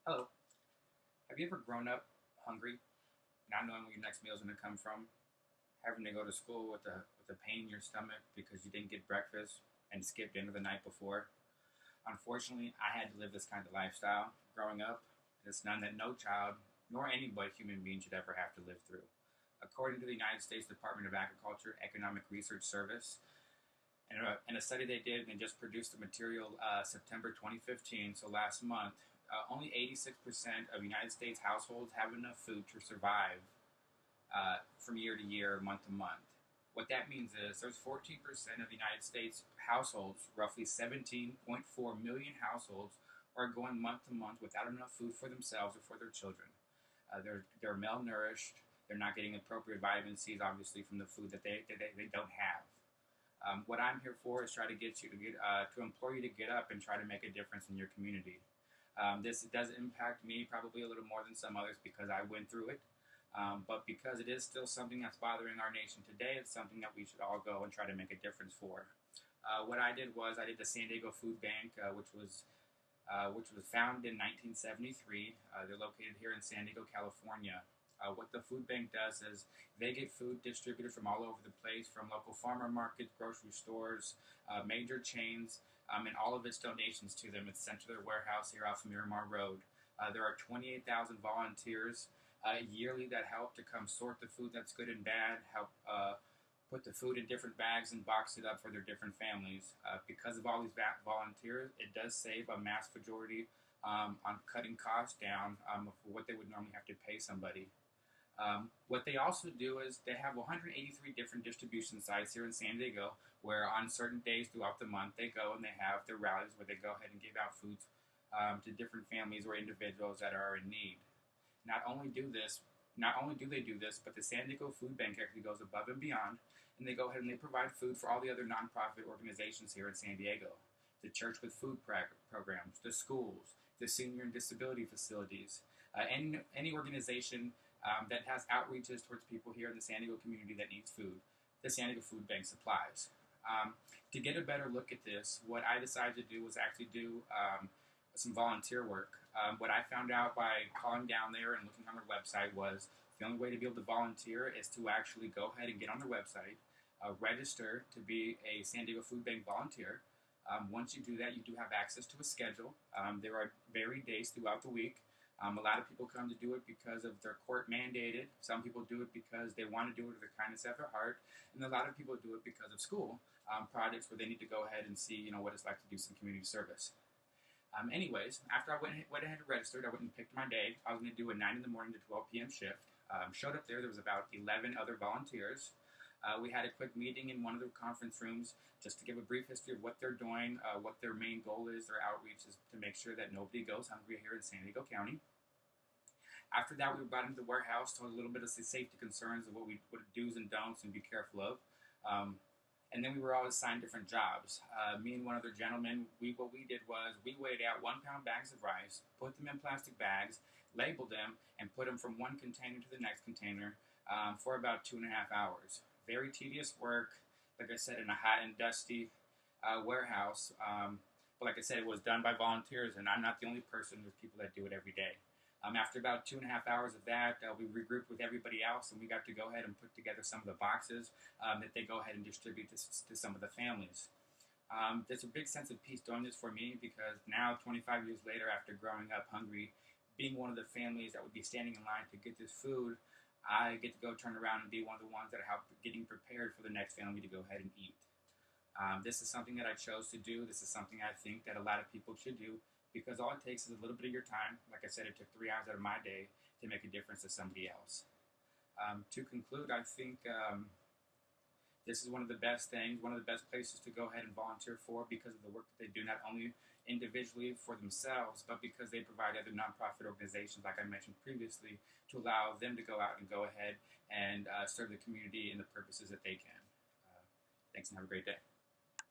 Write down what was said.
Hello. Have you ever grown up hungry, not knowing where your next meal is going to come from, having to go to school with a pain in your stomach because you didn't get breakfast and skipped dinner the night before? Unfortunately, I had to live this kind of lifestyle growing up. It's none that no child nor any but human being should ever have to live through. According to the United States Department of Agriculture Economic Research Service, in a study they did, and they just produced the material September 2015, so last month, only 86% of United States households have enough food to survive from year to year, month to month. What that means is there's 14% of the United States households, roughly 17.4 million households, are going month to month without enough food for themselves or for their children. They're malnourished. They're not getting appropriate vitamin C's, obviously, from the food that they don't have. What I'm here for is try to get you to implore you to get up and try to make a difference in your community. This does impact me probably a little more than some others because I went through it. But because it is still something that's bothering our nation today, it's something that we should all go and try to make a difference for. What I did was I did the San Diego Food Bank, which was founded in 1973. They're located here in San Diego, California. What the food bank does is they get food distributed from all over the place, from local farmer markets, grocery stores, major chains, and all of its donations to them. It's sent to their warehouse here off of Miramar Road. There are 28,000 volunteers yearly that help to come sort the food that's good and bad, help put the food in different bags and box it up for their different families. Because of all these volunteers, it does save a mass majority on cutting costs down for what they would normally have to pay somebody. What they also do is they have 183 different distribution sites here in San Diego where on certain days throughout the month they go and they have their rallies where they go ahead and give out foods to different families or individuals that are in need. Not only do they do this, but the San Diego Food Bank actually goes above and beyond, and they go ahead and they provide food for all the other nonprofit organizations here in San Diego. The Church with Food programs, the schools, the senior and disability facilities, any organization that has outreaches towards people here in the San Diego community that needs food, the San Diego Food Bank supplies. To get a better look at this, what I decided to do was actually do some volunteer work. What I found out by calling down there and looking on their website was the only way to be able to volunteer is to actually go ahead and get on their website, register to be a San Diego Food Bank volunteer. Once you do that, you do have access to a schedule. There are varied days throughout the week. A lot of people come to do it because of their court mandated. Some people do it because they want to do it with the kindness of their heart. And a lot of people do it because of school projects where they need to go ahead and see what it's like to do some community service. Anyways, after I went ahead and registered, I went and picked my day. I was going to do a 9 in the morning to 12 p.m. shift. Showed up there was about 11 other volunteers. We had a quick meeting in one of the conference rooms just to give a brief history of what they're doing, what their main goal is, their outreach is to make sure that nobody goes hungry here in San Diego County. After that, we were brought into the warehouse, told a little bit of the safety concerns of what do's and don'ts and be careful of. And then we were all assigned different jobs. Me and one other gentleman, what we did was we weighed out 1 pound bags of rice, put them in plastic bags, labeled them, and put them from one container to the next container for about 2.5 hours. Very tedious work, like I said, in a hot and dusty warehouse. But like I said, it was done by volunteers, and I'm not the only person. There's people that do it every day. After about 2.5 hours of that, we regrouped with everybody else, and we got to go ahead and put together some of the boxes that they go ahead and distribute to some of the families. There's a big sense of peace doing this for me because now, 25 years later, after growing up hungry, being one of the families that would be standing in line to get this food, I get to go turn around and be one of the ones that help getting prepared for the next family to go ahead and eat. This is something that I chose to do. This is something I think that a lot of people should do because all it takes is a little bit of your time. Like I said, it took 3 hours out of my day to make a difference to somebody else. To conclude, I think this is one of the best things, one of the best places to go ahead and volunteer for because of the work that they do, not only individually for themselves, but because they provide other nonprofit organizations, like I mentioned previously, to allow them to go out and go ahead and serve the community in the purposes that they can. Thanks and have a great day.